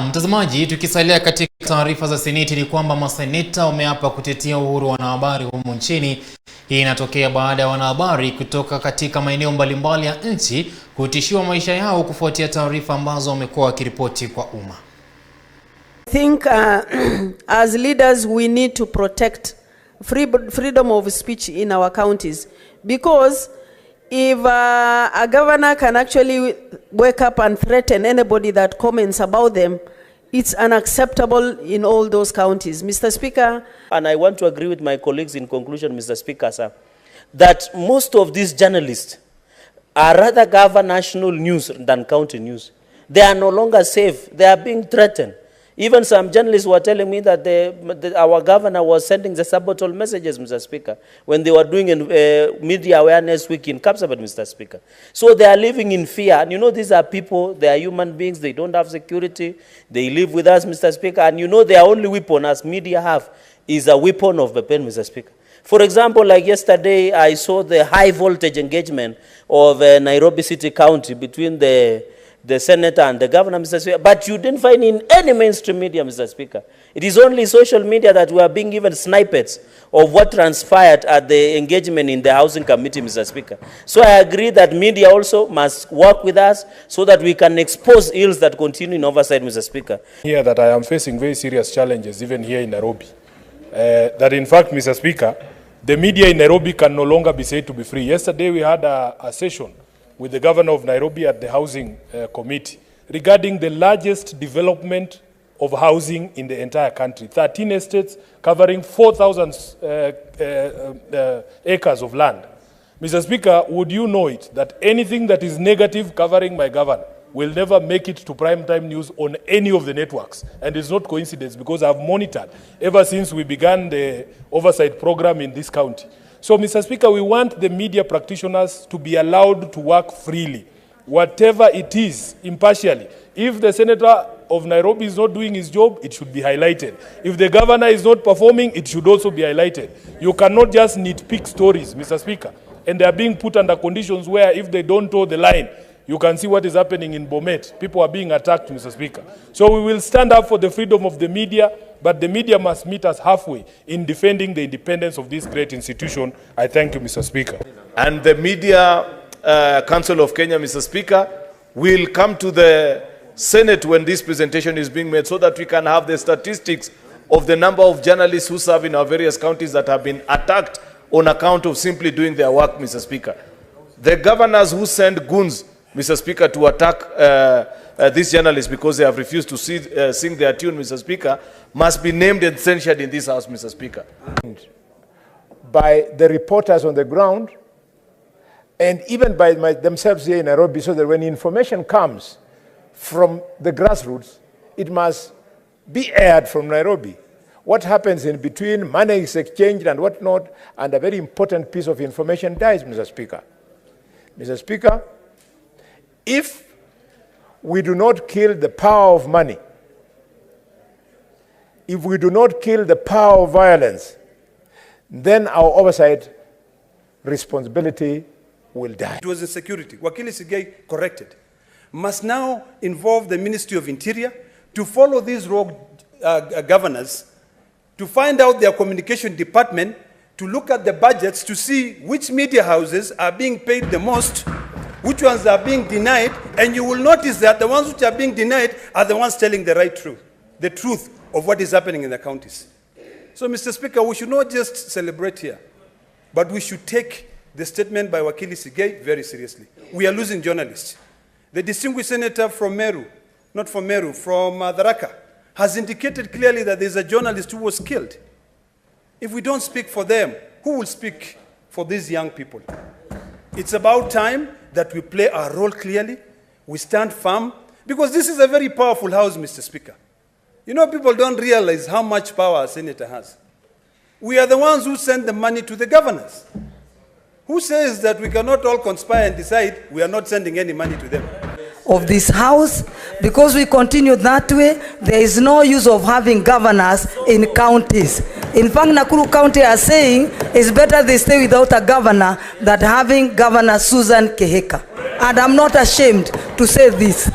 Mtazamaji, tukisalia katika taarifa za seneti ni kwamba maseneta wameapa kutetea uhuru wa wanahabari humu nchini. Hii inatokea baada ya wanahabari kutoka katika maeneo mbalimbali ya nchi kutishiwa maisha yao kufuatia taarifa ambazo wamekuwa wakiripoti kwa umma. I think as leaders we need to protect freedom of speech in our counties, because if a governor can actually wake up and threaten anybody that comments about them, it's unacceptable in all those counties. Mr. Speaker. And I want to agree with my colleagues in conclusion, Mr. Speaker, sir, that most of these journalists are rather cover national news than county news. They are no longer safe. They are being threatened. Even some journalists were telling me that our governor was sending the sabotage messages, Mr. Speaker, when they were doing a media awareness week in Kapsabet, Mr. Speaker. So they are living in fear. And you know, these are people, they are human beings, they don't have security. They live with us, Mr. Speaker. And you know, their only weapon, as media have, is a weapon of the pen, Mr. Speaker. For example, like yesterday, I saw the high voltage engagement of Nairobi City County between the senator and the governor, Mr. Speaker, but you didn't find in any mainstream media, Mr. Speaker. It is only social media that we are being given snippets of what transpired at the engagement in the housing committee, Mr. Speaker. So I agree that media also must work with us so that we can expose ills that continue in oversight, Mr. Speaker. Here that I am facing very serious challenges, even here in Nairobi. That in fact, Mr. Speaker, the media in Nairobi can no longer be said to be free. Yesterday we had a session with the governor of Nairobi at the housing committee regarding the largest development of housing in the entire country. 13 estates covering 4,000 acres of land. Mr. Speaker, would you know it that anything that is negative covering my governor will never make it to primetime news on any of the networks? And it's not coincidence, because I've monitored ever since we began the oversight program in this county. So, Mr. Speaker, we want the media practitioners to be allowed to work freely, whatever it is, impartially. If the senator of Nairobi is not doing his job, it should be highlighted. If the governor is not performing, it should also be highlighted. You cannot just nitpick stories, Mr. Speaker, and they are being put under conditions where if they don't toe the line, you can see what is happening in Bomet. People are being attacked, Mr. Speaker. So we will stand up for the freedom of the media, but the media must meet us halfway in defending the independence of this great institution. I thank you, Mr. Speaker. And the Media Council of Kenya, Mr. Speaker, will come to the Senate when this presentation is being made so that we can have the statistics of the number of journalists who serve in our various counties that have been attacked on account of simply doing their work, Mr. Speaker. The governors who send goons, Mr. Speaker, to attack these journalists because they have refused to sing their tune, Mr. Speaker, must be named and censured in this House, Mr. Speaker. By the reporters on the ground and even by themselves here in Nairobi, so that when information comes from the grassroots, it must be aired from Nairobi. What happens in between, money is exchanged and whatnot, and a very important piece of information dies, Mr. Speaker. Mr. Speaker, if we do not kill the power of money, if we do not kill the power of violence, then our oversight responsibility will die. It was insecurity. Wakili Sigei corrected. Must now involve the Ministry of Interior to follow these rogue governors, to find out their communication department, to look at the budgets to see which media houses are being paid the most, which ones are being denied, and you will notice that the ones which are being denied are the ones telling the truth of what is happening in the counties. So, Mr. Speaker, we should not just celebrate here, but we should take the statement by Wakili Sigei very seriously. We are losing journalists. The distinguished senator from Meru, not from Meru, from Tharaka, has indicated clearly that there's a journalist who was killed. If we don't speak for them, who will speak for these young people? It's about time that we play our role clearly, we stand firm, because this is a very powerful house, Mr. Speaker. You know, people don't realize how much power a senator has. We are the ones who send the money to the governors. Who says that we cannot all conspire and decide we are not sending any money to them? Of this house, because we continue that way, there is no use of having governors in counties. In fact, Nakuru County are saying it's better they stay without a governor than having Governor Susan Keheka. And I'm not ashamed to say this.